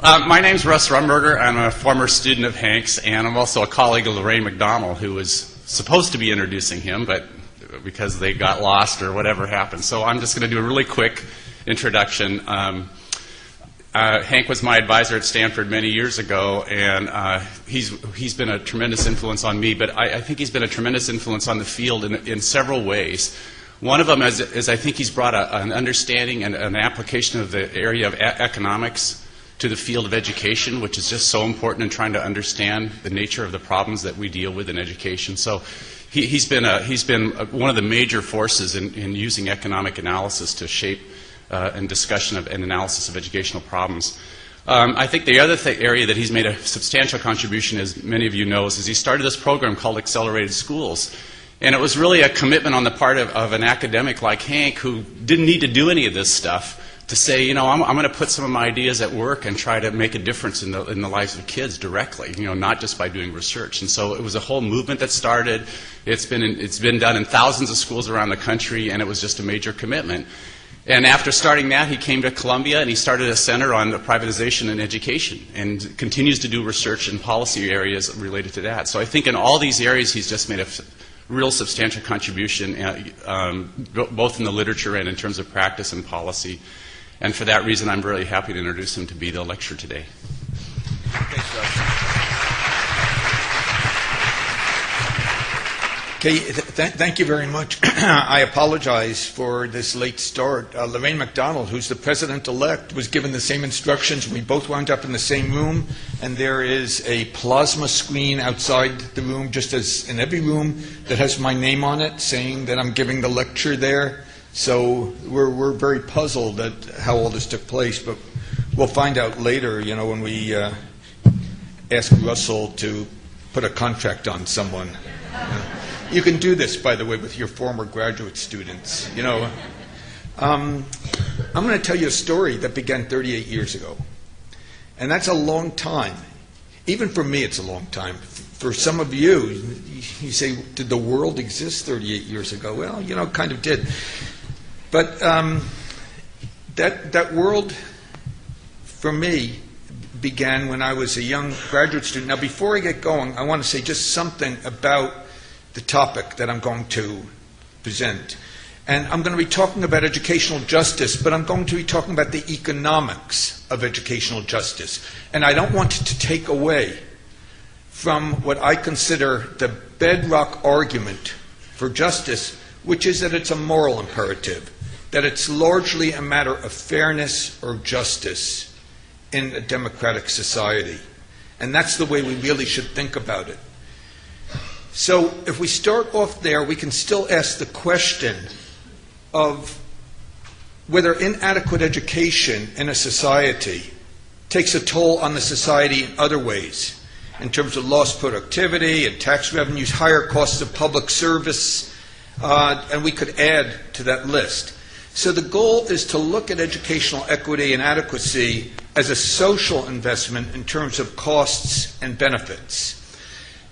My name's Russ Rumberger. I'm a former student of Hank's, and I'm also a colleague of Lorraine McDonald, who was supposed to be introducing him, but because they got lost or whatever happened. So I'm just going to do a really quick introduction. Hank was my advisor at Stanford many years ago, and he's been a tremendous influence on me, but I think he's been a tremendous influence on the field in several ways. One of them is I think he's brought an understanding and an application of the area of economics to the field of education, which is just so important in trying to understand the nature of the problems that we deal with in education. So he's been one of the major forces in using economic analysis to shape and discussion of and analysis of educational problems. I think the other area that he's made a substantial contribution, as many of you know, is he started this program called Accelerated Schools. And it was really a commitment on the part of an academic like Hank, who didn't need to do any of this stuff, to say, you know, I'm going to put some of my ideas at work and try to make a difference in the lives of kids directly, you know, not just by doing research. And so it was a whole movement that started. It's been done in thousands of schools around the country, and it was just a major commitment. And after starting that, he came to Columbia and he started a center on privatization in education and continues to do research in policy areas related to that. So I think in all these areas, he's just made a real substantial contribution, both in the literature and in terms of practice and policy. And for that reason, I'm really happy to introduce him to be the lecturer today. Thanks, Russ. Okay, thank you very much. I apologize for this late start. Lorraine McDonald, who's the president-elect, was given the same instructions. We both wound up in the same room, and there is a plasma screen outside the room, just as in every room, that has my name on it, saying that I'm giving the lecture there. So we're very puzzled at how all this took place, but we'll find out later, you know, when we ask Russell to put a contract on someone. You can do this, by the way, with your former graduate students. You know, I'm going to tell you a story that began 38 years ago, and that's a long time. Even for me, it's a long time. For some of you, you say, did the world exist 38 years ago? Well, you know, it kind of did. But that world, for me, began when I was a young graduate student. Now, before I get going, I want to say just something about the topic that I'm going to present. And I'm going to be talking about educational justice, but I'm going to be talking about the economics of educational justice. And I don't want to take away from what I consider the bedrock argument for justice, which is that it's a moral imperative, that it's largely a matter of fairness or justice in a democratic society. And that's the way we really should think about it. So if we start off there, we can still ask the question of whether inadequate education in a society takes a toll on the society in other ways, in terms of lost productivity and tax revenues, higher costs of public service, and we could add to that list. So the goal is to look at educational equity and adequacy as a social investment in terms of costs and benefits.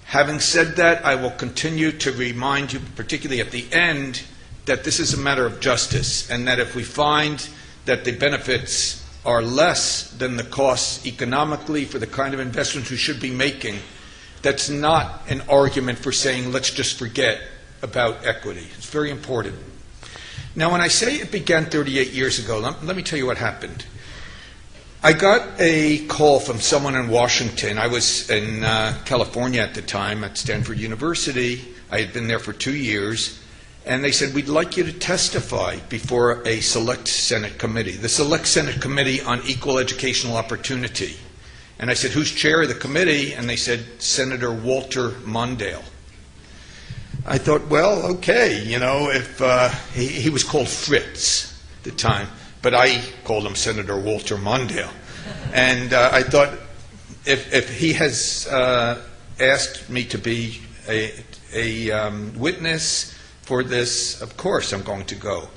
Having said that, I will continue to remind you, particularly at the end, that this is a matter of justice, and that if we find that the benefits are less than the costs economically for the kind of investments we should be making, that's not an argument for saying let's just forget about equity. It's very important. Now, when I say it began 38 years ago, let me tell you what happened. I got a call from someone in Washington. I was in California at the time at Stanford University. I had been there for 2 years. And they said, we'd like you to testify before a Select Senate Committee, the Select Senate Committee on Equal Educational Opportunity. And I said, who's chair of the committee? And they said, Senator Walter Mondale. I thought, well, okay, you know, if he was called Fritz at the time. But I called him Senator Walter Mondale. And I thought, if he has asked me to be a witness for this, of course I'm going to go.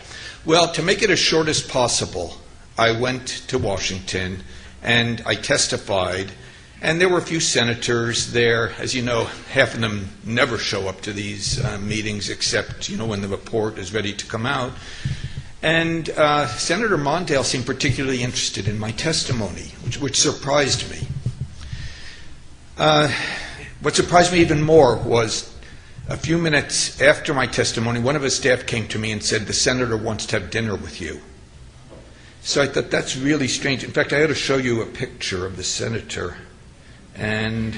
Well, to make it as short as possible, I went to Washington and I testified. And there were a few senators there. As you know, half of them never show up to these meetings except, you know, when the report is ready to come out. And Senator Mondale seemed particularly interested in my testimony, which surprised me. What surprised me even more was a few minutes after my testimony, one of his staff came to me and said, "The senator wants to have dinner with you." So I thought, that's really strange. In fact, I had to show you a picture of the senator. And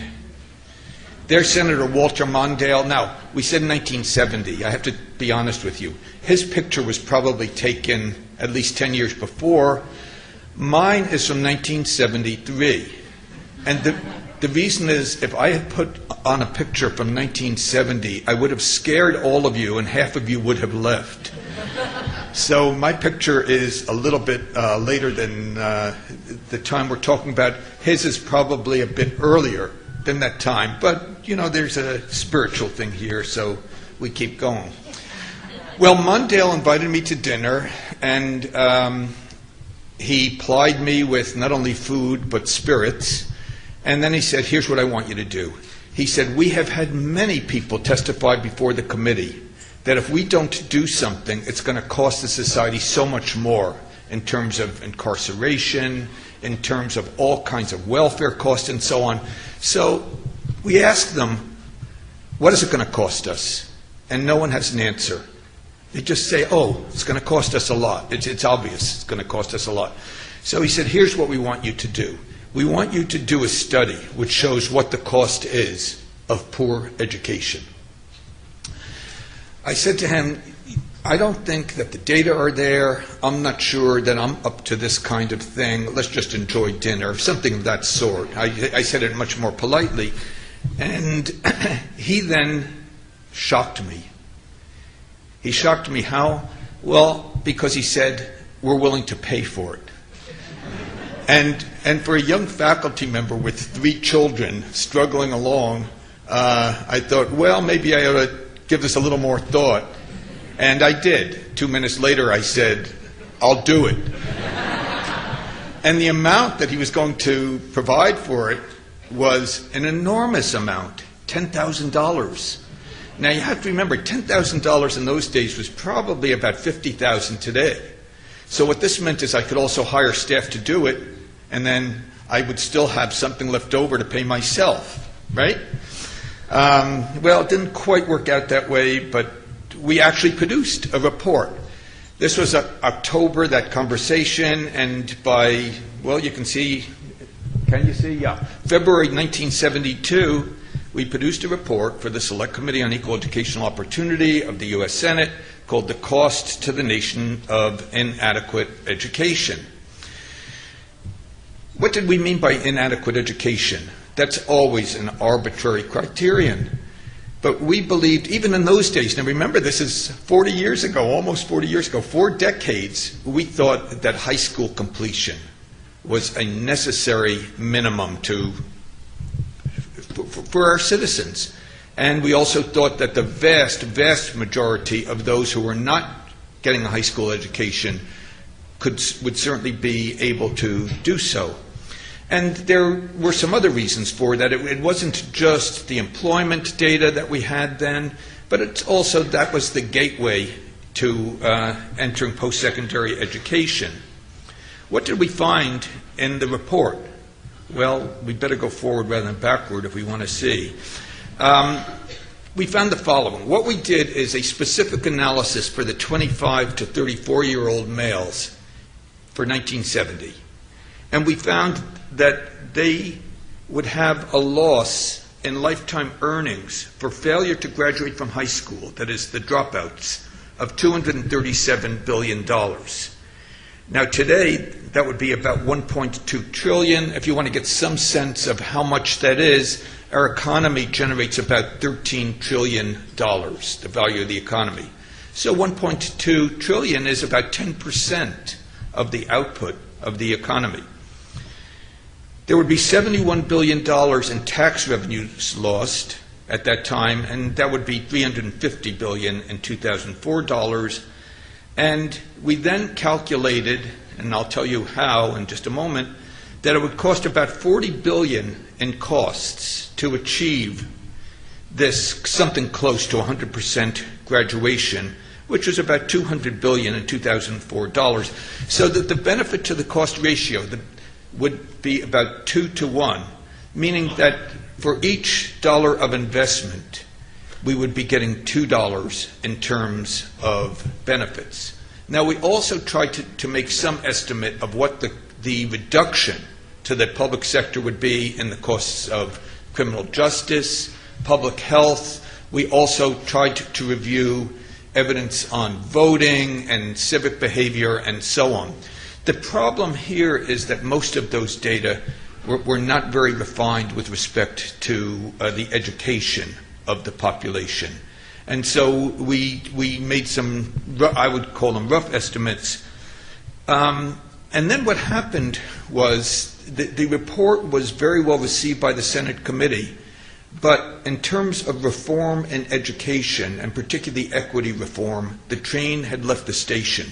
there's Senator Walter Mondale. Now, we said 1970. I have to be honest with you. His picture was probably taken at least 10 years before. Mine is from 1973. And the reason is, if I had put on a picture from 1970, I would have scared all of you and half of you would have left. So my picture is a little bit later than the time we're talking about. His is probably a bit earlier than that time. But, you know, there's a spiritual thing here, so we keep going. Well, Mondale invited me to dinner, and he plied me with not only food but spirits. And then he said, "Here's what I want you to do." He said, "We have had many people testify before the committee that if we don't do something, it's going to cost the society so much more in terms of incarceration, in terms of all kinds of welfare costs and so on." So we asked them, "What is it going to cost us?" And no one has an answer. They just say, "Oh, it's going to cost us a lot. It's obvious it's going to cost us a lot." So he said, "Here's what we want you to do. We want you to do a study which shows what the cost is of poor education." I said to him, "I don't think that the data are there. I'm not sure that I'm up to this kind of thing. Let's just enjoy dinner," something of that sort. I said it much more politely. And he then shocked me. He shocked me how? Well, because he said, "We're willing to pay for it." And for a young faculty member with 3 children struggling along, I thought, well, maybe I ought to give this a little more thought. And I did. 2 minutes later, I said, "I'll do it." And the amount that he was going to provide for it was an enormous amount, $10,000. Now, you have to remember, $10,000 in those days was probably about $50,000 today. So what this meant is I could also hire staff to do it, and then I would still have something left over to pay myself, right? Well, it didn't quite work out that way, but we actually produced a report. This was October, that conversation, and by, well, you can see, can you see? Yeah. February 1972, we produced a report for the Select Committee on Equal Educational Opportunity of the U.S. Senate called "The Cost to the Nation of Inadequate Education." What did we mean by inadequate education? That's always an arbitrary criterion. But we believed, even in those days, now remember, this is 40 years ago, almost 40 years ago, 4 decades, we thought that high school completion was a necessary minimum for our citizens. And we also thought that the vast, vast majority of those who were not getting a high school education would certainly be able to do so. And there were some other reasons for that. It wasn't just the employment data that we had then, but it's also that was the gateway to entering post-secondary education. What did we find in the report? Well, we better go forward rather than backward if we want to see. We found the following. What we did is a specific analysis for the 25 to 34-year-old males for 1970. And we found that they would have a loss in lifetime earnings for failure to graduate from high school, that is the dropouts, of $237 billion. Now today, that would be about $1.2 trillion. If you want to get some sense of how much that is, our economy generates about $13 trillion, the value of the economy. So $1.2 trillion is about 10% of the output of the economy. There would be $71 billion in tax revenues lost at that time, and that would be $350 billion in 2004 dollars. And we then calculated, and I'll tell you how in just a moment, that it would cost about $40 billion in costs to achieve this something close to 100% graduation which was about $200 billion in 2004 dollars. So that the benefit to the cost ratio would be about 2 to 1, meaning that for each dollar of investment, we would be getting $2 in terms of benefits. Now, we also tried to make some estimate of what the reduction to the public sector would be in the costs of criminal justice, public health. We also tried to review evidence on voting and civic behavior and so on. The problem here is that most of those data were not very refined with respect to the education of the population. And so we made some, I would call them rough estimates. And then what happened was the report was very well received by the Senate committee, but in terms of reform in education, and particularly equity reform, the train had left the station.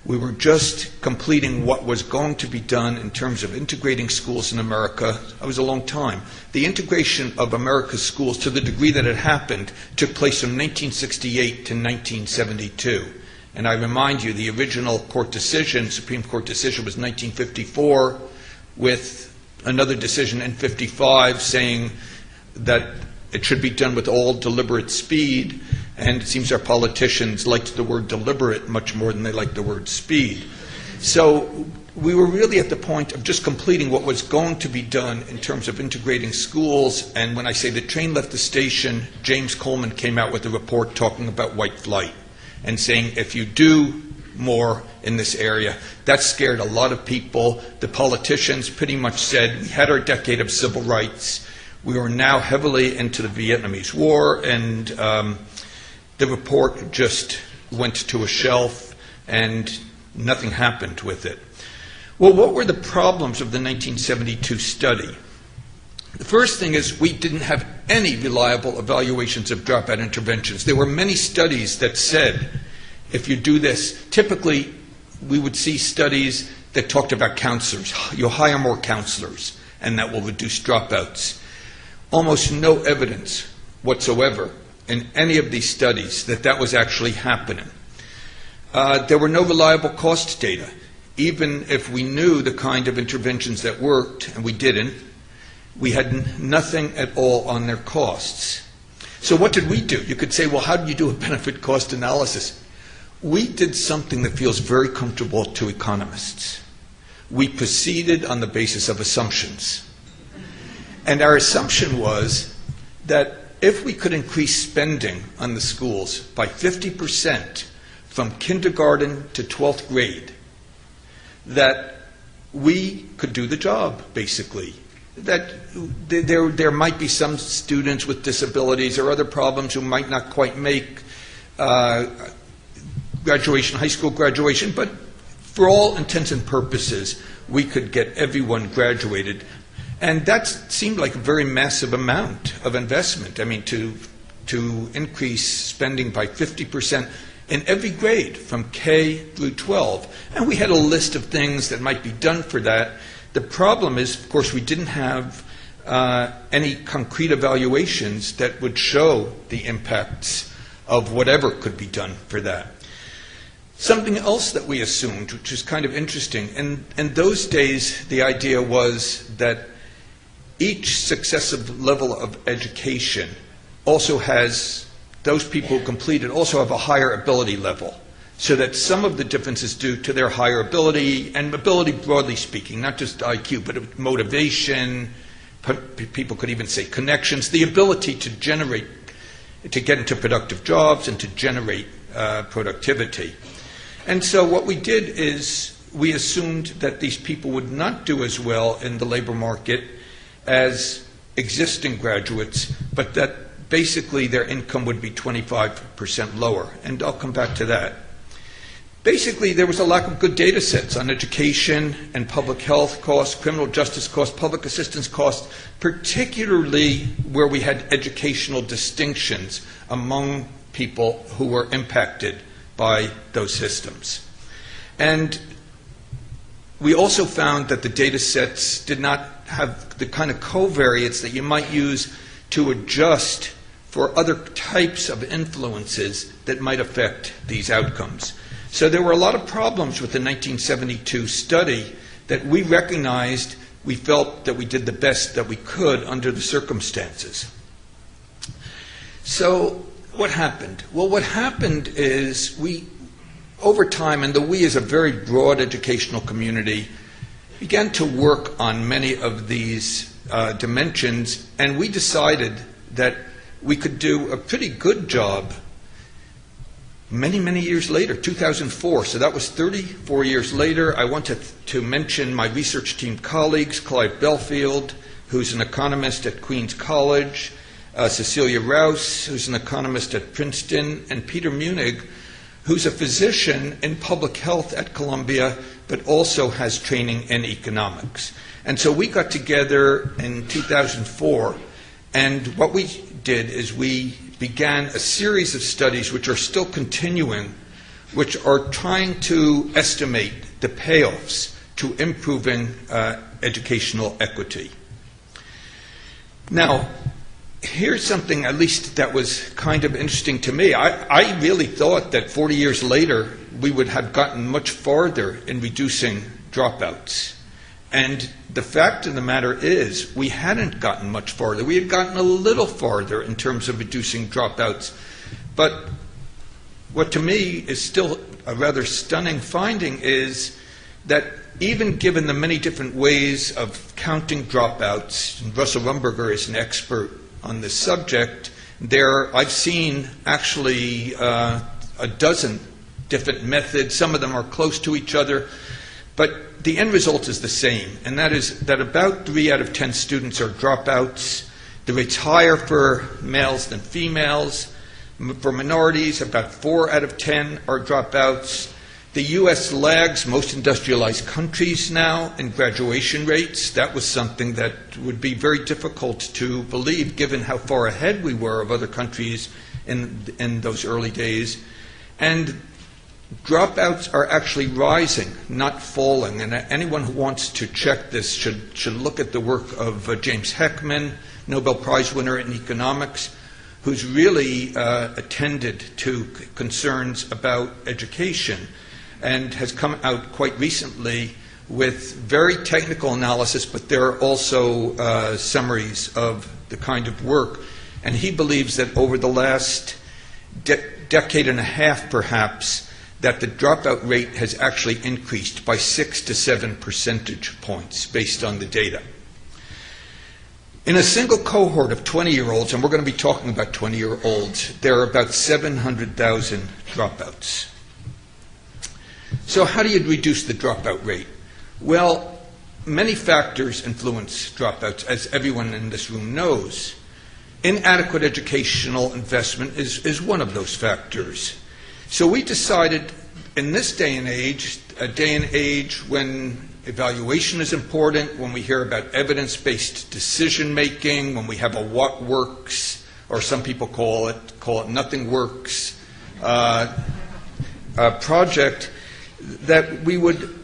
We were just completing what was going to be done in terms of integrating schools in America. That was a long time. The integration of America's schools, to the degree that it happened, took place from 1968 to 1972. And I remind you, the original court decision, Supreme Court decision, was 1954, with another decision in 55 saying that it should be done with all deliberate speed. And it seems our politicians liked the word deliberate much more than they liked the word speed. So we were really at the point of just completing what was going to be done in terms of integrating schools. And when I say the train left the station, James Coleman came out with a report talking about white flight and saying, if you do more in this area, that scared a lot of people. The politicians pretty much said, we had our decade of civil rights. We are now heavily into the Vietnamese War, and the report just went to a shelf and nothing happened with it. Well, what were the problems of the 1972 study? The first thing is we didn't have any reliable evaluations of dropout interventions. There were many studies that said, if you do this, typically we would see studies that talked about counselors. You'll hire more counselors and that will reduce dropouts. Almost no evidence whatsoever in any of these studies that that was actually happening. There were no reliable cost data. Even if we knew the kind of interventions that worked, and we didn't, we had nothing at all on their costs. So what did we do? You could say, well, how do you do a benefit cost analysis? We did something that feels very comfortable to economists. We proceeded on the basis of assumptions. And our assumption was that if we could increase spending on the schools by 50% from kindergarten to 12th grade, that we could do the job, basically. That there might be some students with disabilities or other problems who might not quite make graduation, high school graduation, but for all intents and purposes, we could get everyone graduated. And that seemed like a very massive amount of investment. I mean, to increase spending by 50% in every grade from K through 12. And we had a list of things that might be done for that. The problem is, of course, we didn't have any concrete evaluations that would show the impacts of whatever could be done for that. Something else that we assumed, which is kind of interesting, in those days the idea was that each successive level of education also has, those people who complete it also have a higher ability level, so that some of the difference is due to their higher ability, and ability broadly speaking, not just IQ, but motivation, people could even say connections, the ability to generate, to get into productive jobs and to generate productivity. And so what we did is we assumed that these people would not do as well in the labor market as existing graduates, but that basically their income would be 25% lower. And I'll come back to that. Basically, there was a lack of good data sets on education and public health costs, criminal justice costs, public assistance costs, particularly where we had educational distinctions among people who were impacted by those systems. And we also found that the data sets did not have the kind of covariates that you might use to adjust for other types of influences that might affect these outcomes. So there were a lot of problems with the 1972 study that we recognized. We felt that we did the best that we could under the circumstances. So what happened? Well, what happened is we, over time, and the we is a very broad educational community, began to work on many of these dimensions, and we decided that we could do a pretty good job many, many years later, 2004. So that was 34 years later. I wanted to mention my research team colleagues, Clive Belfield, who's an economist at Queens College, Cecilia Rouse, who's an economist at Princeton, and Peter Munig, who's a physician in public health at Columbia, but also has training in economics. And so we got together in 2004, and what we did is we began a series of studies which are still continuing, which are trying to estimate the payoffs to improving educational equity. Now, here's something, at least that was kind of interesting to me. I really thought that 40 years later we would have gotten much farther in reducing dropouts. And the fact of the matter is we hadn't gotten much farther. We had gotten a little farther in terms of reducing dropouts. But what to me is still a rather stunning finding is that even given the many different ways of counting dropouts, and Russ Rumberger is an expert on this subject, I've seen actually a dozen different methods. Some of them are close to each other, but the end result is the same, and that is that about 3 out of 10 students are dropouts. The rate's higher for males than females. For minorities, about 4 out of 10 are dropouts. The U.S. lags most industrialized countries now in graduation rates. That was something that would be very difficult to believe given how far ahead we were of other countries in those early days. And dropouts are actually rising, not falling. And anyone who wants to check this should look at the work of James Heckman, Nobel Prize winner in economics, who's really attended to concerns about education, and has come out quite recently with very technical analysis, but there are also summaries of the kind of work. And he believes that over the last decade and a half, perhaps, that the dropout rate has actually increased by 6 to 7 percentage points based on the data. In a single cohort of 20-year-olds, and we're going to be talking about 20-year-olds, there are about 700,000 dropouts. So how do you reduce the dropout rate? Well, many factors influence dropouts, as everyone in this room knows. Inadequate educational investment is one of those factors. So we decided in this day and age, a day and age when evaluation is important, when we hear about evidence-based decision-making, when we have a what works, or some people call it nothing works, project, that we would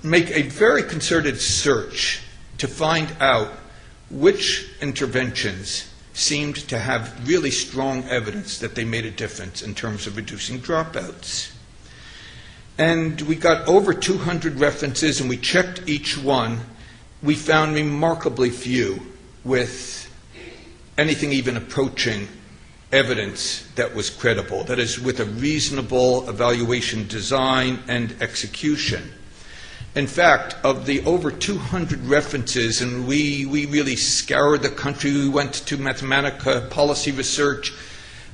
make a very concerted search to find out which interventions seemed to have really strong evidence that they made a difference in terms of reducing dropouts. And we got over 200 references, and we checked each one. We found remarkably few with anything even approaching evidence that was credible, that is, with a reasonable evaluation design and execution. In fact, of the over 200 references, and we really scoured the country, we went to Mathematica Policy Research.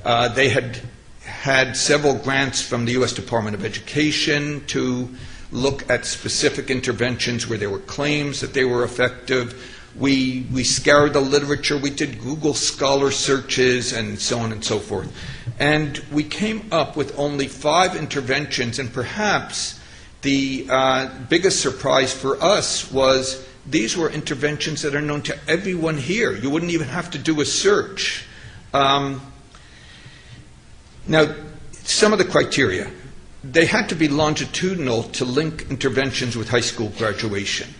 They had several grants from the U.S. Department of Education to look at specific interventions where there were claims that they were effective. We scoured the literature, we did Google Scholar searches, and so on and so forth. And we came up with only 5 interventions, and perhaps the biggest surprise for us was these were interventions that are known to everyone here. You wouldn't even have to do a search. Now, some of the criteria. They had to be longitudinal to link interventions with high school graduation.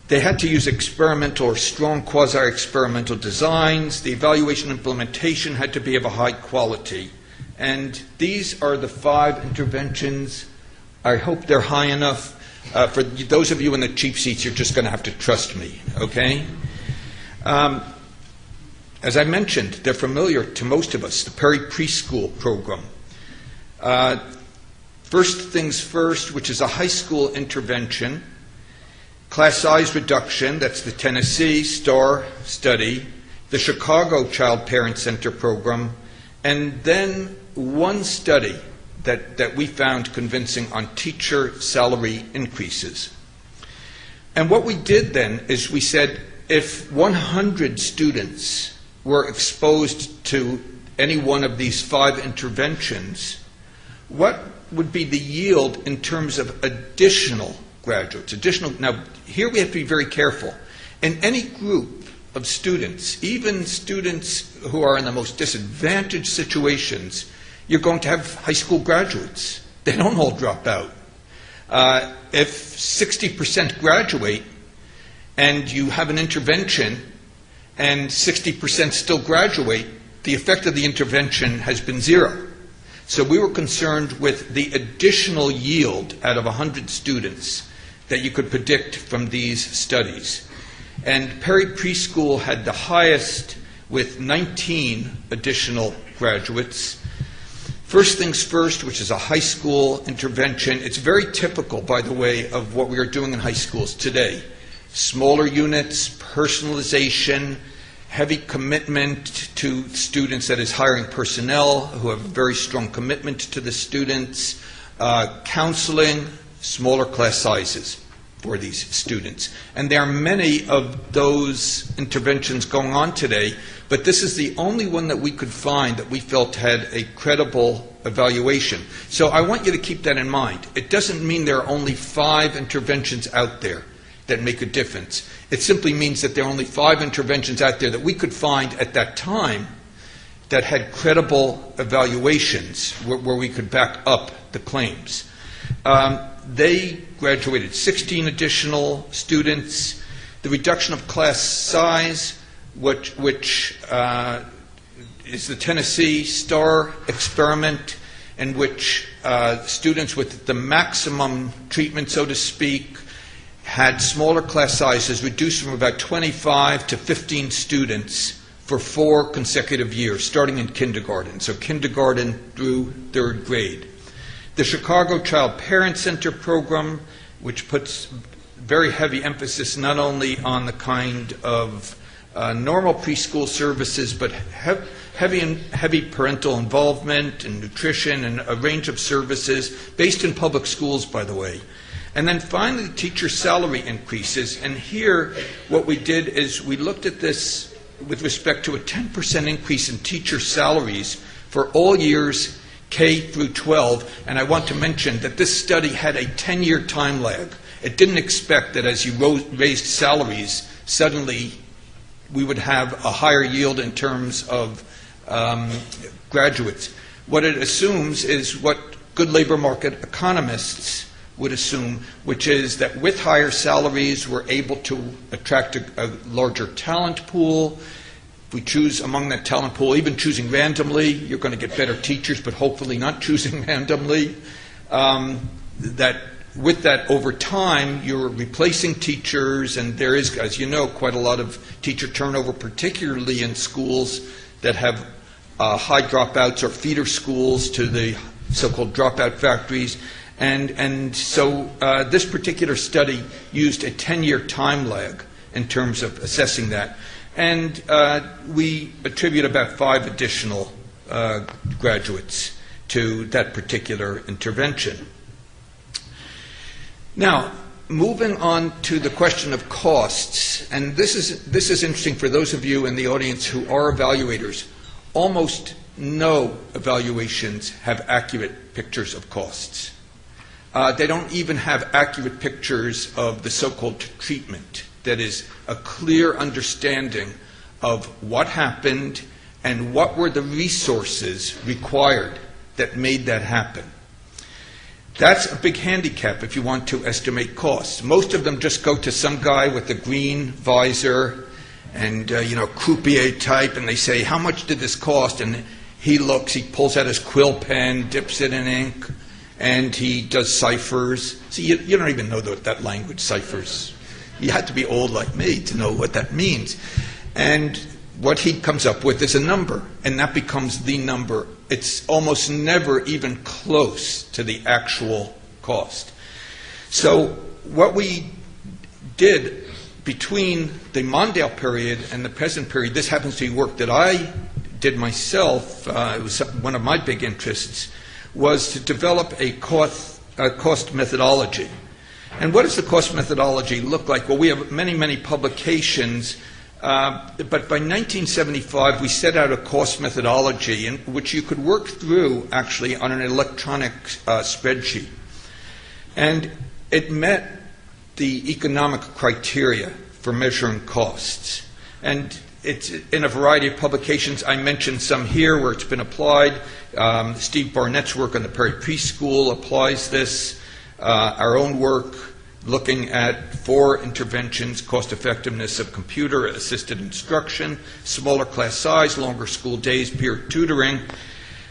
They had to use experimental or strong quasi-experimental designs. The evaluation implementation had to be of a high quality. And these are the 5 interventions. I hope they're high enough. For those of you in the cheap seats, you're just going to have to trust me, okay? As I mentioned, they're familiar to most of us, the Perry Preschool program. First Things First, which is a high school intervention. Class size reduction, that's the Tennessee STAR study. The Chicago Child Parent Center program. And then one study that we found convincing on teacher salary increases. And what we did then is we said, if 100 students were exposed to any one of these 5 interventions, what would be the yield in terms of additional graduates? Now, here we have to be very careful. In any group of students, even students who are in the most disadvantaged situations, you're going to have high school graduates. They don't all drop out. If 60% graduate and you have an intervention and 60% still graduate, the effect of the intervention has been 0. So we were concerned with the additional yield out of 100 students that you could predict from these studies. And Perry Preschool had the highest with 19 additional graduates. First Things First, which is a high school intervention. It's very typical, by the way, of what we are doing in high schools today. Smaller units, personalization, heavy commitment to students, that is hiring personnel who have a very strong commitment to the students, counseling, smaller class sizes for these students. And there are many of those interventions going on today, but this is the only one that we could find that we felt had a credible evaluation. So I want you to keep that in mind. It doesn't mean there are only 5 interventions out there that make a difference. It simply means that there are only 5 interventions out there that we could find at that time that had credible evaluations where we could back up the claims. They graduated 16 additional students. The reduction of class size, which is the Tennessee STAR experiment, in which students with the maximum treatment, so to speak, had smaller class sizes, reduced from about 25 to 15 students for 4 consecutive years, starting in kindergarten, so kindergarten through 3rd grade. The Chicago Child Parent Center program, which puts very heavy emphasis not only on the kind of normal preschool services, but heavy parental involvement and nutrition and a range of services based in public schools, by the way. And then finally, teacher salary increases. And here, what we did is we looked at this with respect to a 10% increase in teacher salaries for all years K through 12. And I want to mention that this study had a 10-year time lag. It didn't expect that as you raised salaries, suddenly we would have a higher yield in terms of graduates. What it assumes is what good labor market economists would assume, which is that with higher salaries, we're able to attract a larger talent pool. If we choose among that talent pool, even choosing randomly, you're going to get better teachers, but hopefully not choosing randomly. That with that, over time, you're replacing teachers, and there is, as you know, quite a lot of teacher turnover, particularly in schools that have high dropouts or feeder schools to the so-called dropout factories. And so this particular study used a 10-year time lag in terms of assessing that. And we attribute about 5 additional graduates to that particular intervention. Now, moving on to the question of costs, and this is interesting for those of you in the audience who are evaluators. Almost no evaluations have accurate pictures of costs. They don't even have accurate pictures of the so-called treatment. That is, a clear understanding of what happened and what were the resources required that made that happen. That's a big handicap if you want to estimate costs. Most of them just go to some guy with a green visor and, croupier type, and they say, how much did this cost? And he looks, he pulls out his quill pen, dips it in ink, and he does ciphers. See, you don't even know that language, ciphers. You have to be old like me to know what that means. And what he comes up with is a number, and that becomes the number. It's almost never even close to the actual cost. So what we did between the Mondale period and the present period, this happens to be work that I did myself, it was one of my big interests, was to develop a cost methodology. And what does the cost methodology look like? Well, we have many, many publications, but by 1975 we set out a cost methodology in which you could work through actually on an electronic spreadsheet. And it met the economic criteria for measuring costs. And it's in a variety of publications. I mentioned some here where it's been applied. Steve Barnett's work on the Perry Preschool applies this. Our own work looking at 4 interventions: cost effectiveness of computer-assisted instruction, smaller class size, longer school days, peer tutoring.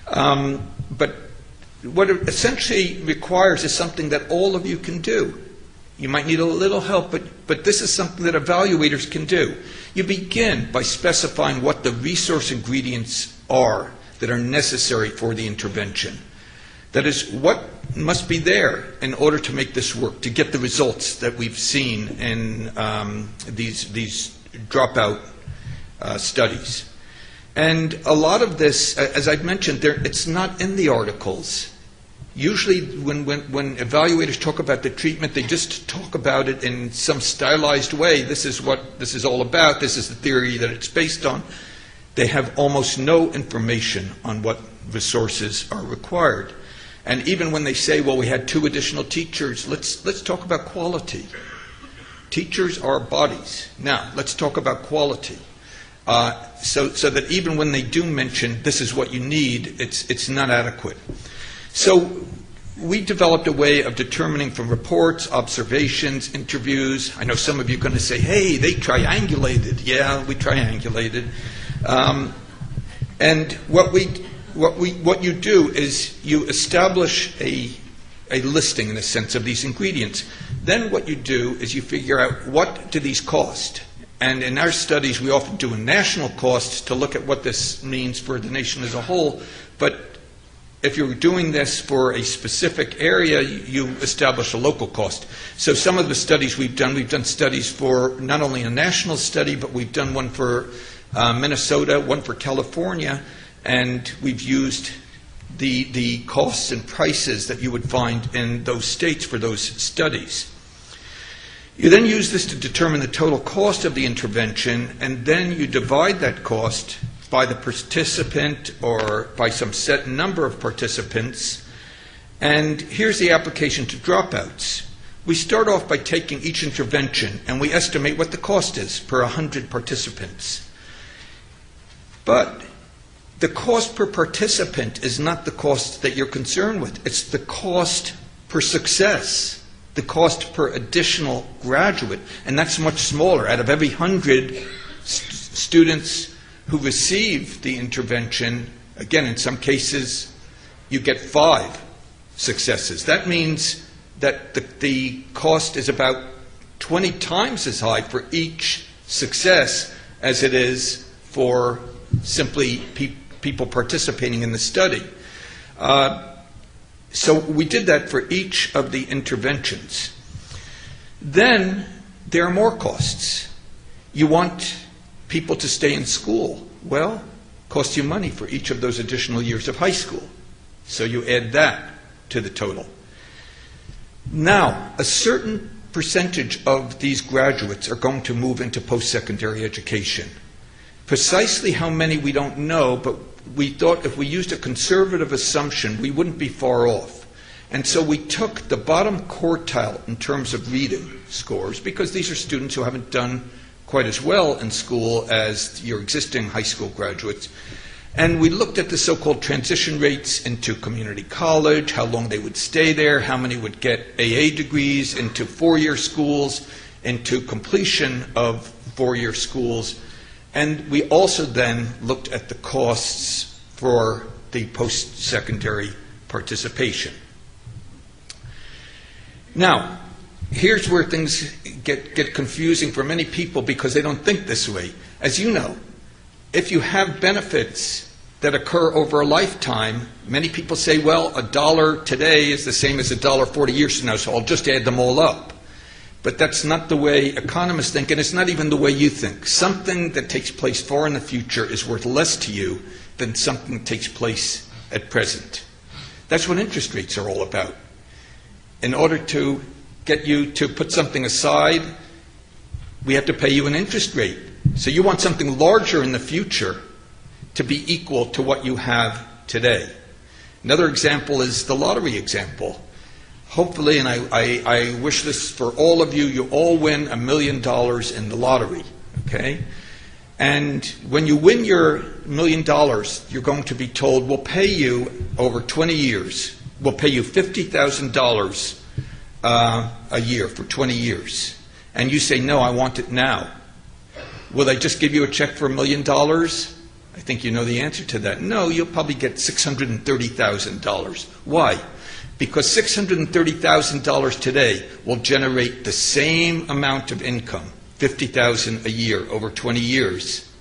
But what it essentially requires is something that all of you can do. You might need a little help, but this is something that evaluators can do. You begin by specifying what the resource ingredients are that are necessary for the intervention. That is, what must be there in order to make this work, to get the results that we've seen in these dropout studies. And a lot of this, as I've mentioned, it's not in the articles. Usually when evaluators talk about the treatment, they just talk about it in some stylized way. This is what this is all about. This is the theory that it's based on. They have almost no information on what resources are required. And even when they say, well, we had 2 additional teachers, let's talk about quality. Teachers are bodies. Now, let's talk about quality. So that even when they do mention this is what you need, it's not adequate. So we developed a way of determining from reports, observations, interviews. I know some of you are going to say, hey, they triangulated. Yeah, we triangulated. And what you do is you establish a listing, in a sense, of these ingredients. Then what you do is you figure out what do these cost. And in our studies, we often do a national cost to look at what this means for the nation as a whole. But if you're doing this for a specific area, you establish a local cost. So some of the studies we've done studies for not only a national study, but we've done one for Minnesota, one for California, and we've used the costs and prices that you would find in those states for those studies. You then use this to determine the total cost of the intervention, and then you divide that cost by the participant or by some set number of participants. And here's the application to dropouts. We start off by taking each intervention and we estimate what the cost is per 100 participants. But the cost per participant is not the cost that you're concerned with. It's the cost per success, the cost per additional graduate, and that's much smaller. Out of every 100 students who receive the intervention, again, in some cases, you get 5 successes. That means that the cost is about 20 times as high for each success as it is for simply people participating in the study. So we did that for each of the interventions. Then there are more costs. You want people to stay in school. Well, it costs you money for each of those additional years of high school. So you add that to the total. Now, a certain percentage of these graduates are going to move into post-secondary education. Precisely how many we don't know, but we thought if we used a conservative assumption, we wouldn't be far off. And so we took the bottom quartile in terms of reading scores, because these are students who haven't done quite as well in school as your existing high school graduates. And we looked at the so-called transition rates into community college, how long they would stay there, how many would get AA degrees, into four-year schools, into completion of four-year schools. And we also then looked at the costs for the post-secondary participation. Now, here's where things get confusing for many people because they don't think this way. As you know, if you have benefits that occur over a lifetime, many people say, well, $1 today is the same as $1 40 years from now, so I'll just add them all up. But that's not the way economists think, and it's not even the way you think. Something that takes place far in the future is worth less to you than something that takes place at present. That's what interest rates are all about. In order to get you to put something aside, we have to pay you an interest rate. So you want something larger in the future to be equal to what you have today. Another example is the lottery example. Hopefully, and I wish this for all of you, you all win $1 million in the lottery, okay? And when you win your $1 million, you're going to be told, we'll pay you over 20 years. We'll pay you $50,000 a year for 20 years. And you say, no, I want it now. Will they just give you a check for $1 million? I think you know the answer to that. No, you'll probably get $630,000. Why? Because $630,000 today will generate the same amount of income, $50,000 a year over 20 years,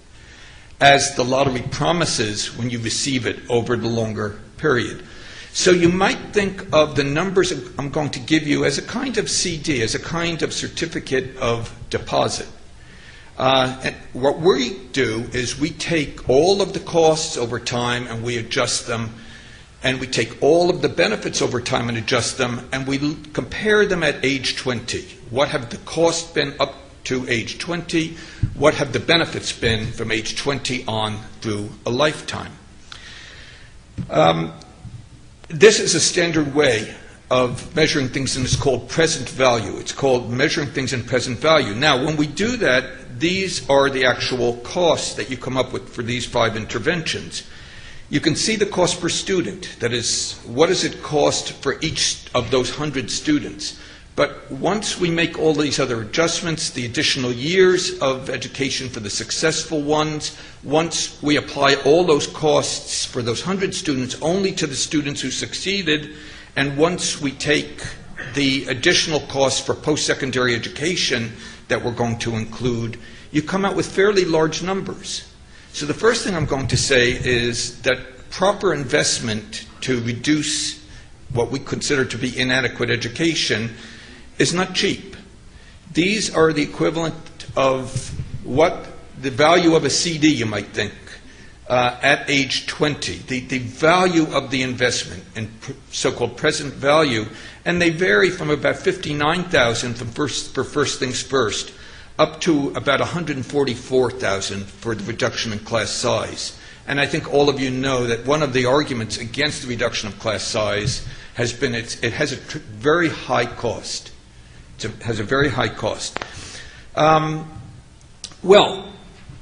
as the lottery promises when you receive it over the longer period. So you might think of the numbers I'm going to give you as a kind of CD, as a kind of certificate of deposit. And what we do is we take all of the costs over time and we adjust them, and we take all of the benefits over time and adjust them, and we compare them at age 20. What have the costs been up to age 20? What have the benefits been from age 20 on through a lifetime? This is a standard way of measuring things, and it's called present value. It's called measuring things in present value. Now, when we do that, these are the actual costs that you come up with for these 5 interventions. You can see the cost per student. That is, what does it cost for each of those 100 students? But once we make all these other adjustments, the additional years of education for the successful ones, once we apply all those costs for those 100 students only to the students who succeeded, and once we take the additional costs for post-secondary education that we're going to include, you come out with fairly large numbers. So the first thing I'm going to say is that proper investment to reduce what we consider to be inadequate education is not cheap. These are the equivalent of what the value of a CD, you might think, at age 20, the value of the investment in so-called present value, and they vary from about $59,000 for First Things First up to about $144,000 for the reduction in class size. And I think all of you know that one of the arguments against the reduction of class size has been it has a very high cost. It has a very high cost. Well,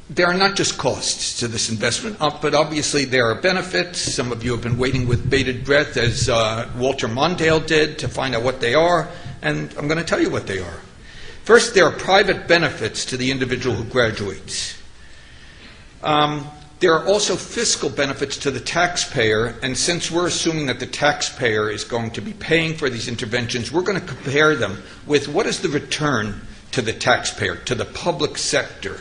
there are not just costs to this investment, but obviously there are benefits. Some of you have been waiting with bated breath, as Walter Mondale did, to find out what they are, and I'm going to tell you what they are. First, there are private benefits to the individual who graduates. There are also fiscal benefits to the taxpayer, and since we're assuming that the taxpayer is going to be paying for these interventions, we're going to compare them with what is the return to the taxpayer, to the public sector.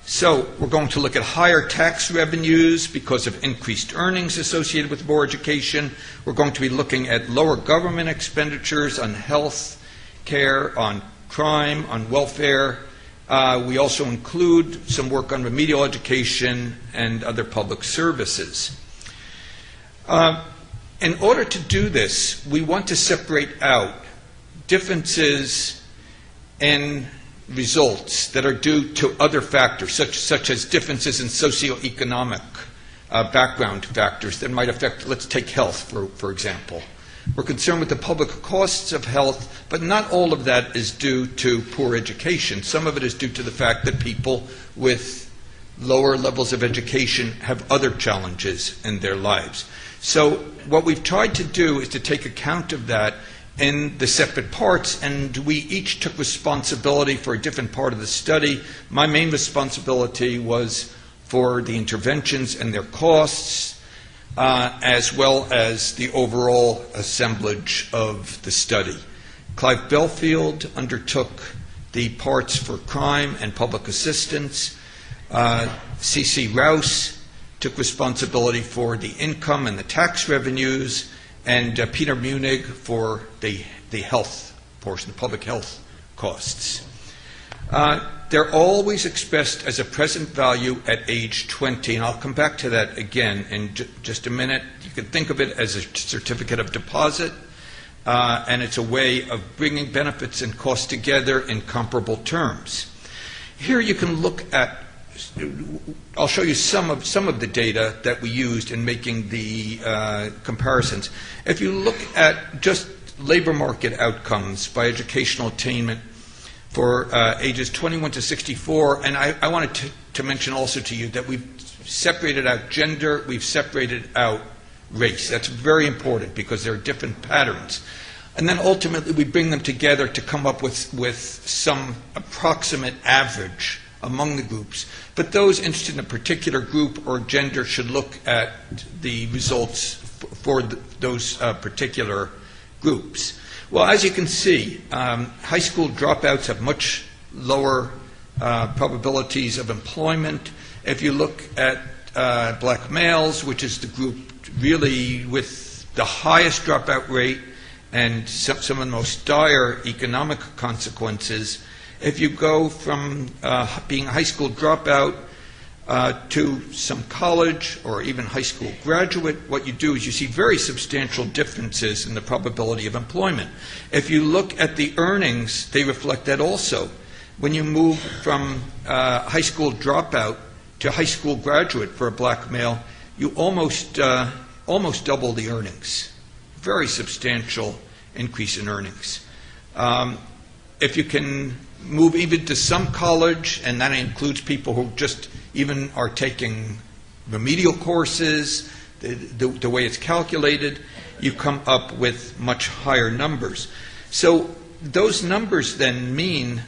So we're going to look at higher tax revenues because of increased earnings associated with more education. We're going to be looking at lower government expenditures on health care, on crime, on welfare. We also include some work on remedial education and other public services. In order to do this, we want to separate out differences in results that are due to other factors, such as differences in socioeconomic background factors that might affect, let's take health, for example. We're concerned with the public costs of health, but not all of that is due to poor education. Some of it is due to the fact that people with lower levels of education have other challenges in their lives. So what we've tried to do is to take account of that in the separate parts, and we each took responsibility for a different part of the study. My main responsibility was for the interventions and their costs, as well as the overall assemblage of the study. Clive Belfield undertook the parts for crime and public assistance. C.C. Rouse took responsibility for the income and the tax revenues, and Peter Munig for the health portion, the public health costs. They're always expressed as a present value at age 20, and I'll come back to that again in just a minute. You can think of it as a certificate of deposit, and it's a way of bringing benefits and costs together in comparable terms. Here you can look at, I'll show you some of the data that we used in making the comparisons. If you look at just labor market outcomes by educational attainment for ages 21 to 64, and I wanted to mention also to you that we've separated out gender, we've separated out race. That's very important because there are different patterns. And then ultimately we bring them together to come up with some approximate average among the groups. But those interested in a particular group or gender should look at the results for those particular groups. Well, as you can see, high school dropouts have much lower probabilities of employment. If you look at black males, which is the group really with the highest dropout rate and some of the most dire economic consequences, if you go from being a high school dropout to some college or even high school graduate, what you do is you see very substantial differences in the probability of employment. If you look at the earnings, they reflect that also. When you move from high school dropout to high school graduate for a black male, you almost double the earnings. Very substantial increase in earnings. If you can move even to some college, and that includes people who just even are taking remedial courses, the way it's calculated, you come up with much higher numbers. So those numbers then mean,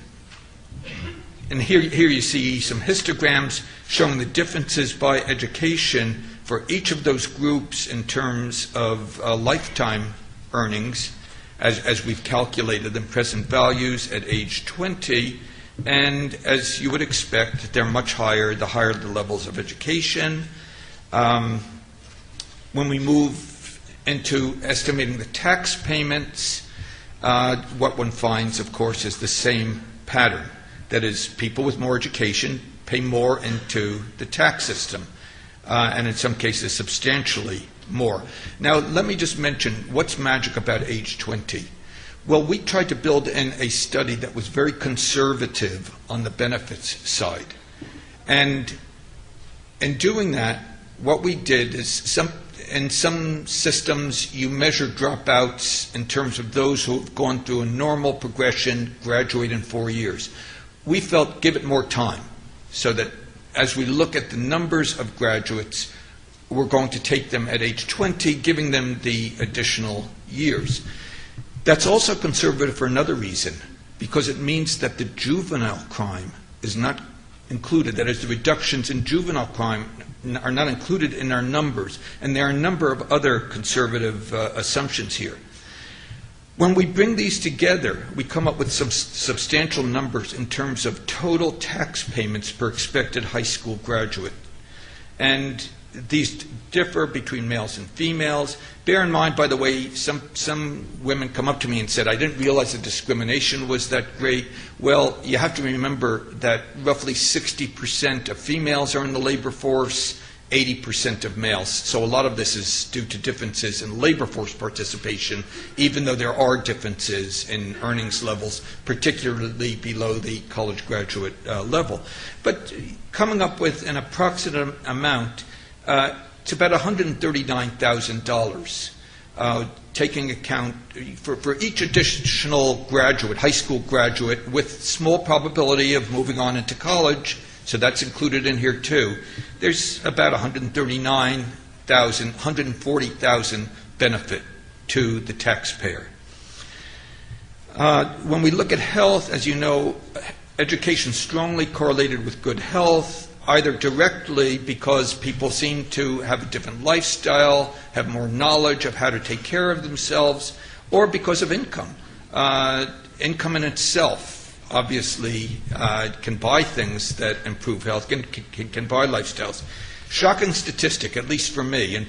and here you see some histograms showing the differences by education for each of those groups in terms of lifetime earnings, as we've calculated them, present values at age 20, and as you would expect, they're much higher the higher the levels of education. When we move into estimating the tax payments, what one finds, of course, is the same pattern. That is, people with more education pay more into the tax system, and in some cases substantially more. Now, let me just mention what's magic about age 20. Well, we tried to build in a study that was very conservative on the benefits side. And in doing that, what we did is in some systems you measure dropouts in terms of those who have gone through a normal progression, graduate in 4 years. We felt give it more time so that as we look at the numbers of graduates, we're going to take them at age 20, giving them the additional years. That's also conservative for another reason, because it means that the juvenile crime is not included. That is, the reductions in juvenile crime are not included in our numbers, and there are a number of other conservative assumptions here. When we bring these together, we come up with some substantial numbers in terms of total tax payments per expected high school graduate. And these differ between males and females. Bear in mind, by the way, some women come up to me and said, I didn't realize the discrimination was that great. Well, you have to remember that roughly 60% of females are in the labor force, 80% of males. So a lot of this is due to differences in labor force participation, even though there are differences in earnings levels, particularly below the college graduate level. But coming up with an approximate amount, it's about $139,000, taking account for each additional graduate, high school graduate, with small probability of moving on into college. So that's included in here too. There's about 140,000 benefit to the taxpayer. When we look at health, as you know, education strongly correlated with good health, either directly because people seem to have a different lifestyle, have more knowledge of how to take care of themselves, or because of income. Income in itself obviously can buy things that improve health, can buy lifestyles. Shocking statistic, at least for me, and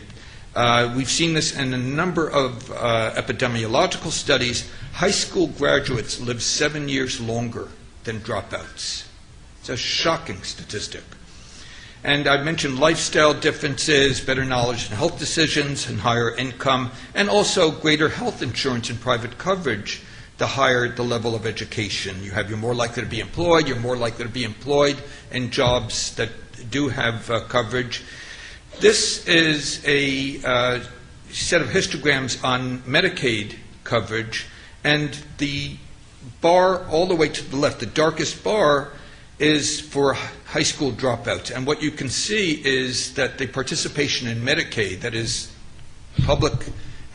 we've seen this in a number of epidemiological studies. High school graduates live 7 years longer than dropouts. It's a shocking statistic. And I mentioned lifestyle differences, better knowledge and health decisions, and higher income, and also greater health insurance and private coverage. The higher the level of education you have, you're more likely to be employed, you're more likely to be employed in jobs that do have coverage. This is a set of histograms on Medicaid coverage, and the bar all the way to the left, the darkest bar, is for high school dropouts. And what you can see is that the participation in Medicaid, that is public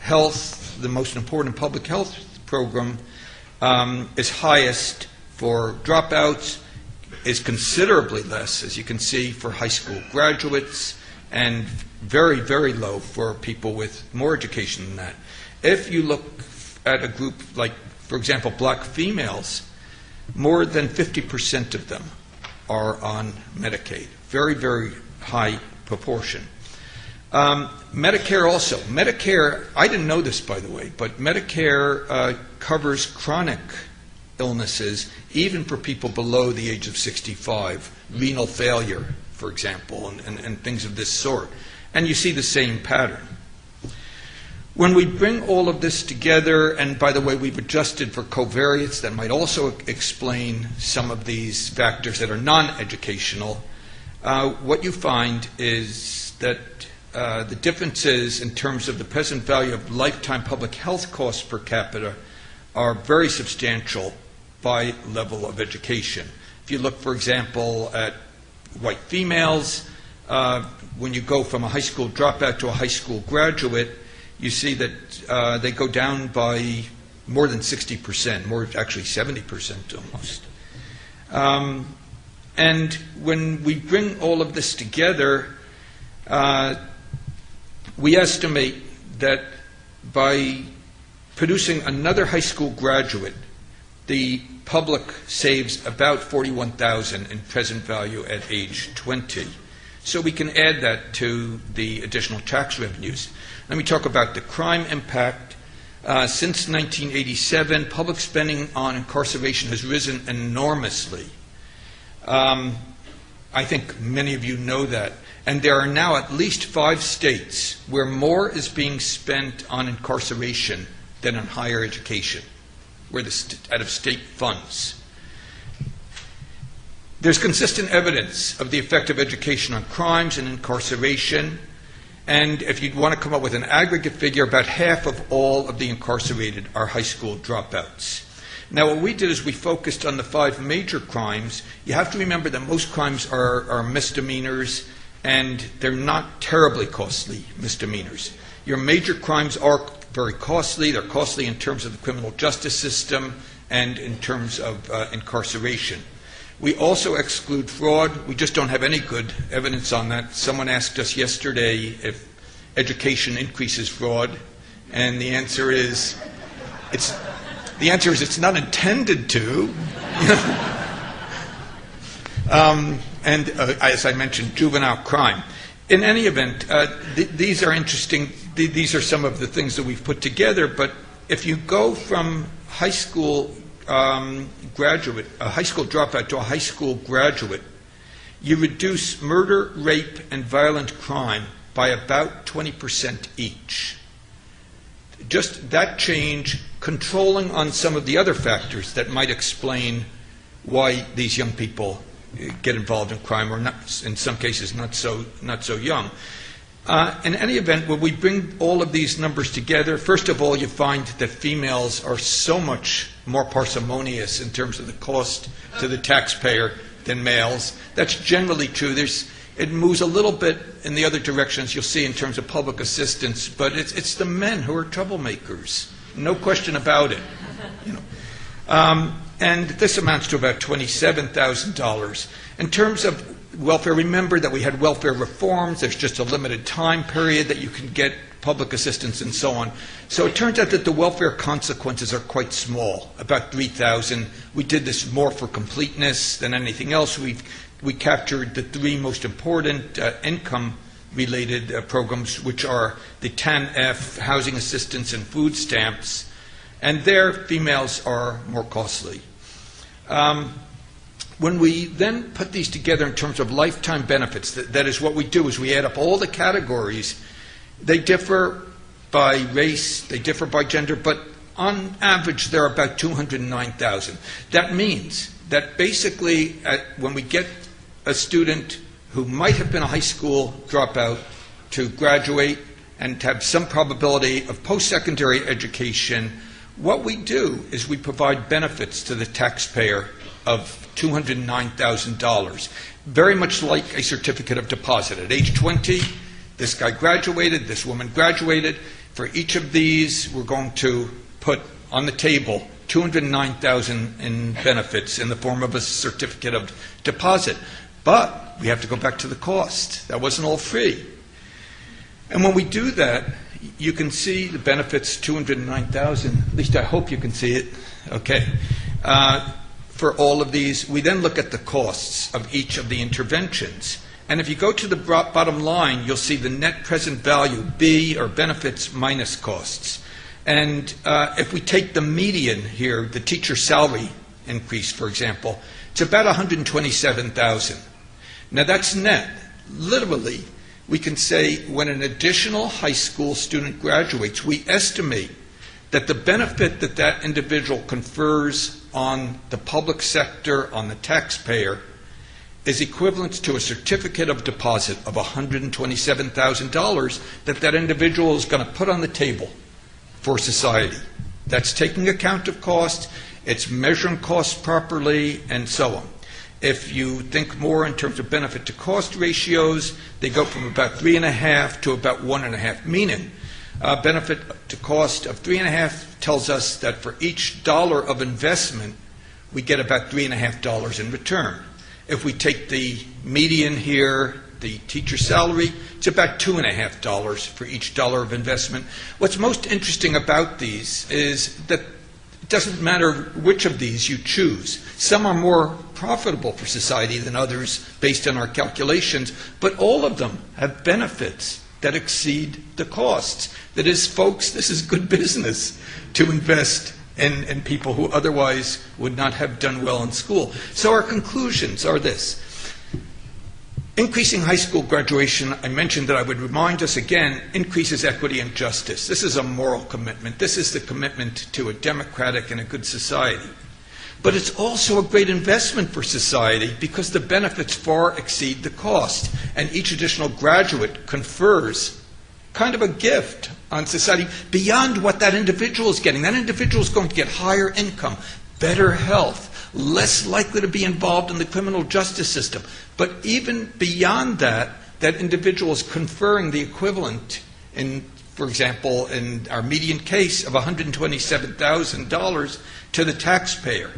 health, the most important public health program, is highest for dropouts, is considerably less, as you can see, for high school graduates, and very, very low for people with more education than that. If you look at a group like, for example, black females, more than 50% of them are on Medicaid. Very, very high proportion. Medicare also. Medicare, I didn't know this, by the way, but Medicare covers chronic illnesses even for people below the age of 65, renal failure, for example, and things of this sort. And you see the same pattern. When we bring all of this together, and by the way, we've adjusted for covariates that might also explain some of these factors that are non-educational, what you find is that the differences in terms of the present value of lifetime public health costs per capita are very substantial by level of education. If you look, for example, at white females, when you go from a high school dropout to a high school graduate, you see that they go down by more than 60%, more actually 70% almost. And when we bring all of this together, we estimate that by producing another high school graduate, the public saves about $41,000 in present value at age 20. So we can add that to the additional tax revenues. Let me talk about the crime impact. Since 1987, public spending on incarceration has risen enormously. I think many of you know that. And there are now at least 5 states where more is being spent on incarceration than on higher education, where out of state funds. There's consistent evidence of the effect of education on crimes and incarceration. And if you'd want to come up with an aggregate figure, about half of all of the incarcerated are high school dropouts. Now, what we did is we focused on the 5 major crimes. You have to remember that most crimes are misdemeanors, and they're not terribly costly misdemeanors. Your major crimes are very costly. They're costly in terms of the criminal justice system and in terms of incarceration. We also exclude fraud. We just don't have any good evidence on that. Someone asked us yesterday if education increases fraud, and the answer is it's not intended to. And as I mentioned, juvenile crime. In any event, these are interesting. These are some of the things that we've put together. But if you go from high school graduate, a high school dropout to a high school graduate, you reduce murder, rape, and violent crime by about 20% each. Just that change, controlling on some of the other factors that might explain why these young people get involved in crime, or not, in some cases not so young. In any event, when we bring all of these numbers together, first of all, you find that females are so much more parsimonious in terms of the cost to the taxpayer than males. That's generally true. It moves a little bit in the other directions you'll see in terms of public assistance, but it's the men who are troublemakers. No question about it. You know. And this amounts to about $27,000. In terms of welfare, remember that we had welfare reforms. There's just a limited time period that you can get public assistance and so on. So it turns out that the welfare consequences are quite small, about $3,000. We did this more for completeness than anything else. We captured the three most important income-related programs, which are the TANF, housing assistance, and food stamps, and there females are more costly. When we then put these together in terms of lifetime benefits, that is what we do, is we add up all the categories. They differ by race, they differ by gender, but on average they're about $209,000. That means that basically when we get a student who might have been a high school dropout to graduate and to have some probability of post-secondary education, what we do is we provide benefits to the taxpayer of $209,000, very much like a certificate of deposit. At age 20, this guy graduated, this woman graduated. For each of these, we're going to put on the table $209,000 in benefits in the form of a certificate of deposit. But we have to go back to the cost. That wasn't all free. And when we do that, you can see the benefits, $209,000. At least I hope you can see it. Okay. For all of these, we then look at the costs of each of the interventions. And if you go to the bottom line, you'll see the net present value, B, or benefits minus costs. And if we take the median here, the teacher salary increase, for example, it's about $127,000. Now that's net. Literally, we can say when an additional high school student graduates, we estimate that the benefit that that individual confers on the public sector, on the taxpayer, is equivalent to a certificate of deposit of $127,000 that individual is going to put on the table for society. That's taking account of cost, it's measuring costs properly, and so on. If you think more in terms of benefit to cost ratios, they go from about 3.5 to about 1.5, meaning benefit to cost of 3.5 tells us that for each dollar of investment, we get about $3.50 in return. If we take the median here, the teacher salary, it's about $2.50 for each dollar of investment. What's most interesting about these is that it doesn't matter which of these you choose. Some are more profitable for society than others based on our calculations, but all of them have benefits that exceed the costs. That is, folks, this is good business to invest in people who otherwise would not have done well in school. So our conclusions are this. Increasing high school graduation, I mentioned that I would remind us again, increases equity and justice. This is a moral commitment. This is the commitment to a democratic and a good society. But it's also a great investment for society because the benefits far exceed the cost. And each additional graduate confers kind of a gift on society beyond what that individual is getting. That individual is going to get higher income, better health, less likely to be involved in the criminal justice system. But even beyond that, that individual is conferring the equivalent in, for example, in our median case of $127,000 to the taxpayer.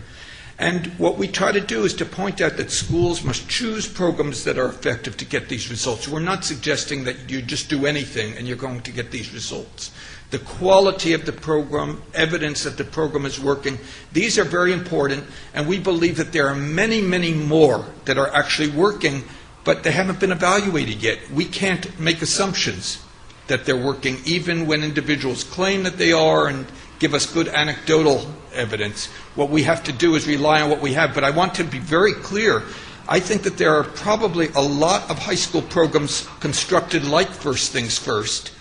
And what we try to do is to point out that schools must choose programs that are effective to get these results. We're not suggesting that you just do anything and you're going to get these results. The quality of the program, evidence that the program is working, these are very important, and we believe that there are many, many more that are actually working, but they haven't been evaluated yet. We can't make assumptions that they're working, even when individuals claim that they are and give us good anecdotal evidence. What we have to do is rely on what we have. But I want to be very clear. I think that there are probably a lot of high school programs constructed like First Things First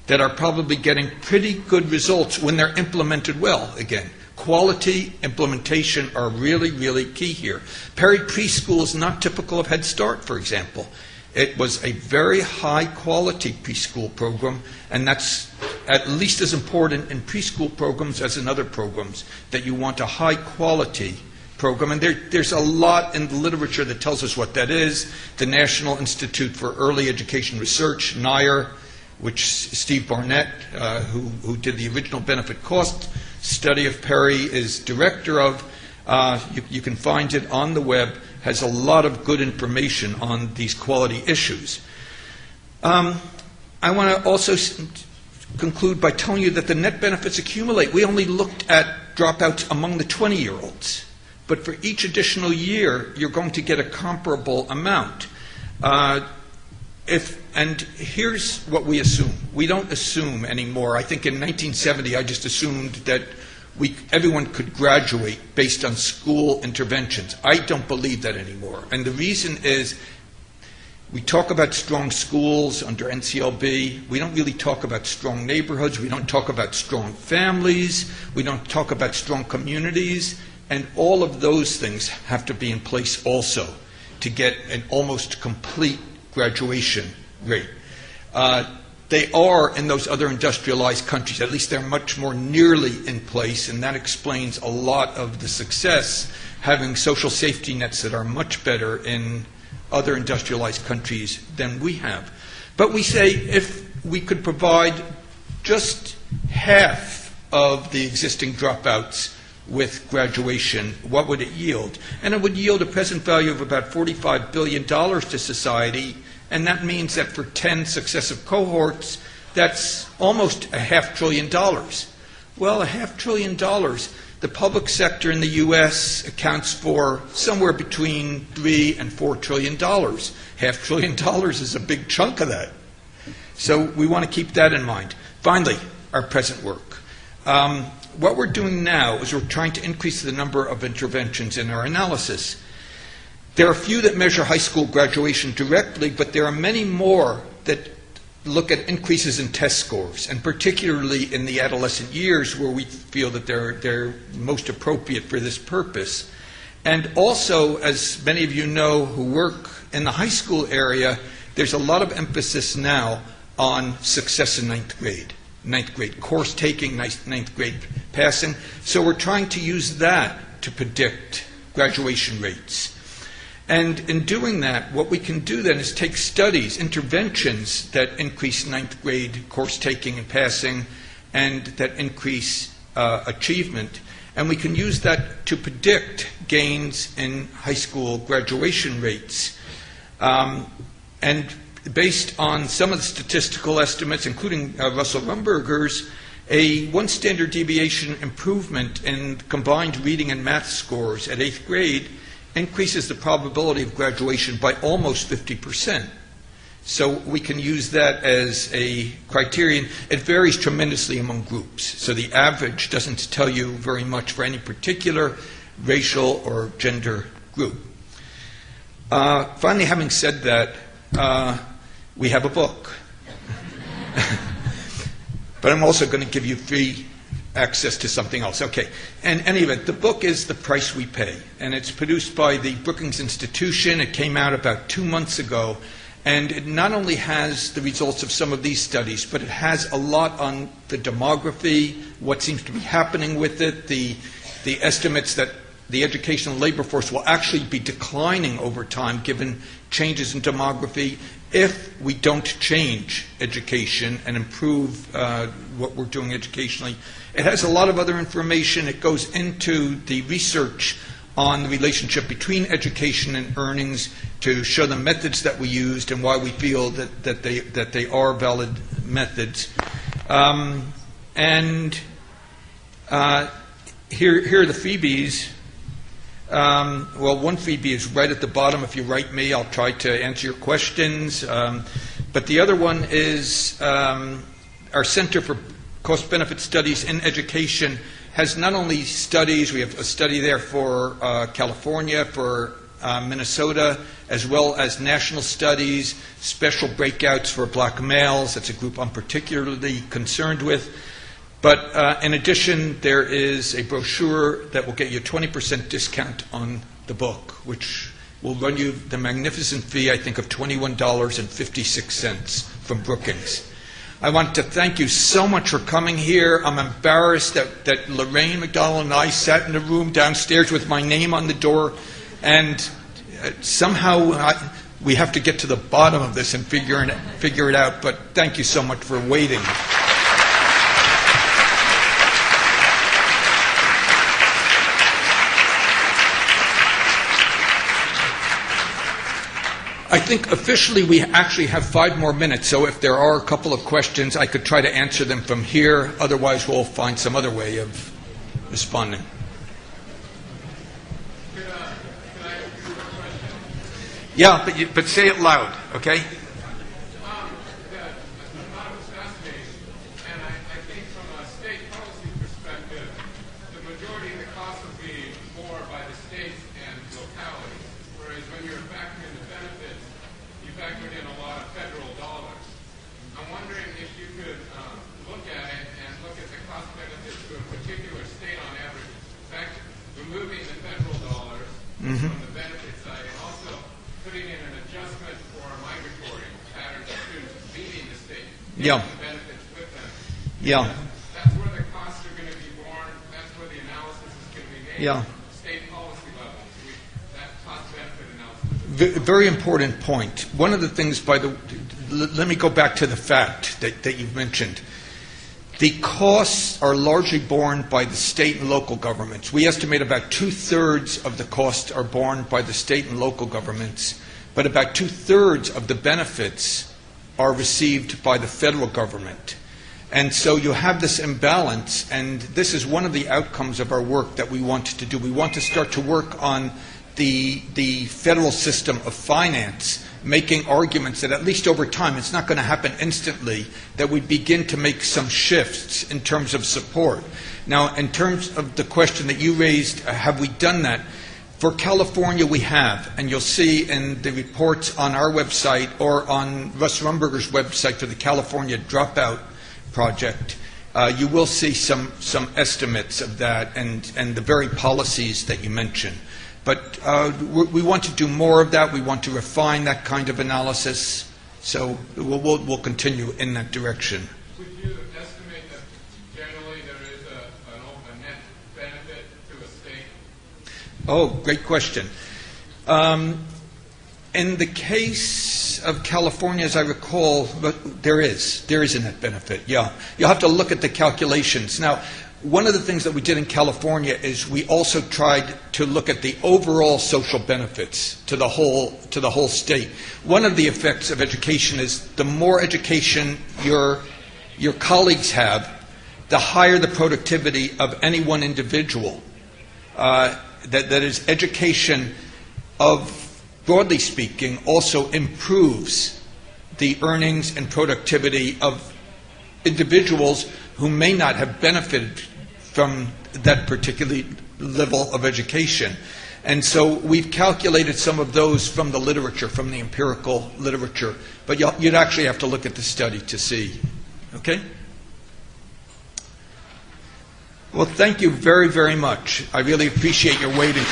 that are probably getting pretty good results when they're implemented well. Again, quality, implementation are really, really key here. Perry Preschool is not typical of Head Start, for example. It was a very high-quality preschool program, and that's at least as important in preschool programs as in other programs, that you want a high-quality program, and there's a lot in the literature that tells us what that is. The National Institute for Early Education Research, NIRE, which Steve Barnett, who did the original benefit cost study of Perry, is director of. You can find it on the web, has a lot of good information on these quality issues. I want to also conclude by telling you that the net benefits accumulate. We only looked at dropouts among the 20-year-olds. But for each additional year, you're going to get a comparable amount. And here's what we assume. We don't assume anymore. I think in 1970, I just assumed that everyone could graduate based on school interventions. I don't believe that anymore. And the reason is we talk about strong schools under NCLB. We don't really talk about strong neighborhoods. We don't talk about strong families. We don't talk about strong communities. And all of those things have to be in place also to get an almost complete graduation rate. They are in those other industrialized countries. At least they're much more nearly in place, and that explains a lot of the success, having social safety nets that are much better in other industrialized countries than we have. But we say if we could provide just half of the existing dropouts with graduation, what would it yield? And it would yield a present value of about $45 billion to society, and that means that for 10 successive cohorts, that's almost $500 billion. Well, $500 billion, the public sector in the U.S. accounts for somewhere between $3 and $4 trillion. $500 billion is a big chunk of that. So we want to keep that in mind. Finally, our present work. What we're doing now is we're trying to increase the number of interventions in our analysis. There are a few that measure high school graduation directly, but there are many more that look at increases in test scores, and particularly in the adolescent years where we feel that they're most appropriate for this purpose. And also, as many of you know who work in the high school area, there's a lot of emphasis now on success in ninth grade course taking, ninth grade passing. So we're trying to use that to predict graduation rates. And in doing that, what we can do then is take studies, interventions that increase ninth grade course taking and passing, and that increase achievement, and we can use that to predict gains in high school graduation rates. And based on some of the statistical estimates, including Russ Rumberger's, a 1 standard deviation improvement in combined reading and math scores at 8th grade increases the probability of graduation by almost 50%. So we can use that as a criterion. It varies tremendously among groups. So the average doesn't tell you very much for any particular racial or gender group. Finally, having said that, we have a book. But I'm also going to give you free access to something else. Okay. In any event, the book is The Price We Pay, and it's produced by the Brookings Institution. It came out about 2 months ago, and it not only has the results of some of these studies, but it has a lot on the demography, what seems to be happening with it, the estimates that the educational labor force will actually be declining over time given changes in demography if we don't change education and improve what we're doing educationally. It has a lot of other information. It goes into the research on the relationship between education and earnings to show the methods that we used and why we feel that they are valid methods. And here are the Feebies. Well, one freebie is right at the bottom. If you write me, I'll try to answer your questions. But the other one is our Center for Cost-Benefit Studies in Education has not only studies, we have a study there for California, for Minnesota, as well as national studies, special breakouts for black males. That's a group I'm particularly concerned with. But in addition, there is a brochure that will get you a 20% discount on the book, which will run you the magnificent fee, I think, of $21.56 from Brookings. I want to thank you so much for coming here. I'm embarrassed that Lorraine McDonald and I sat in the room downstairs with my name on the door, and somehow we have to get to the bottom of this and figure it out. But thank you so much for waiting. I think officially we actually have 5 more minutes, so if there are a couple of questions, I could try to answer them from here. Otherwise, we'll find some other way of responding. Could I ask you a question? Yeah, but say it loud, okay? The thought was fascinating, and I think from a state policy perspective, the majority of the cost will be borne by the states and localities, whereas when you're factoring the benefits, you factored in a lot of federal dollars. I'm wondering if you could look at it and look at the cost benefits to a particular state on average, removing the federal dollars from the benefit side, and also putting in an adjustment for migratory patterns of students leaving the state, Yeah. the benefits with them. Yeah. That's where the costs are going to be borne. That's where the analysis is going to be made. Yeah. State policy level. That cost-benefit analysis. Very important point. One of the things, let me go back to the fact that you've mentioned. The costs are largely borne by the state and local governments. We estimate about 2/3 of the costs are borne by the state and local governments, but about 2/3 of the benefits are received by the federal government. And so you have this imbalance, and this is one of the outcomes of our work that we want to do. We want to start to work on the federal system of finance, making arguments that at least over time, it's not going to happen instantly, that we begin to make some shifts in terms of support. Now, in terms of the question that you raised, have we done that? For California, we have, and you'll see in the reports on our website or on Russ Rumberger's website for the California Dropout Project, you will see some estimates of that and the very policies that you mentioned. But we want to do more of that. We want to refine that kind of analysis. So we'll continue in that direction. Would you estimate that generally there is a net benefit to a state? Oh, great question. In the case of California, as I recall, there is a net benefit, yeah. You'll have to look at the calculations. Now, one of the things that we did in California is we also tried to look at the overall social benefits to the whole state. One of the effects of education is the more education your colleagues have, the higher the productivity of any one individual. That is, education broadly speaking, also improves the earnings and productivity of individuals who may not have benefited from that particular level of education. And so we've calculated some of those from the literature, from the empirical literature. But you'd actually have to look at the study to see. Okay? Well, thank you very, very much. I really appreciate your waiting.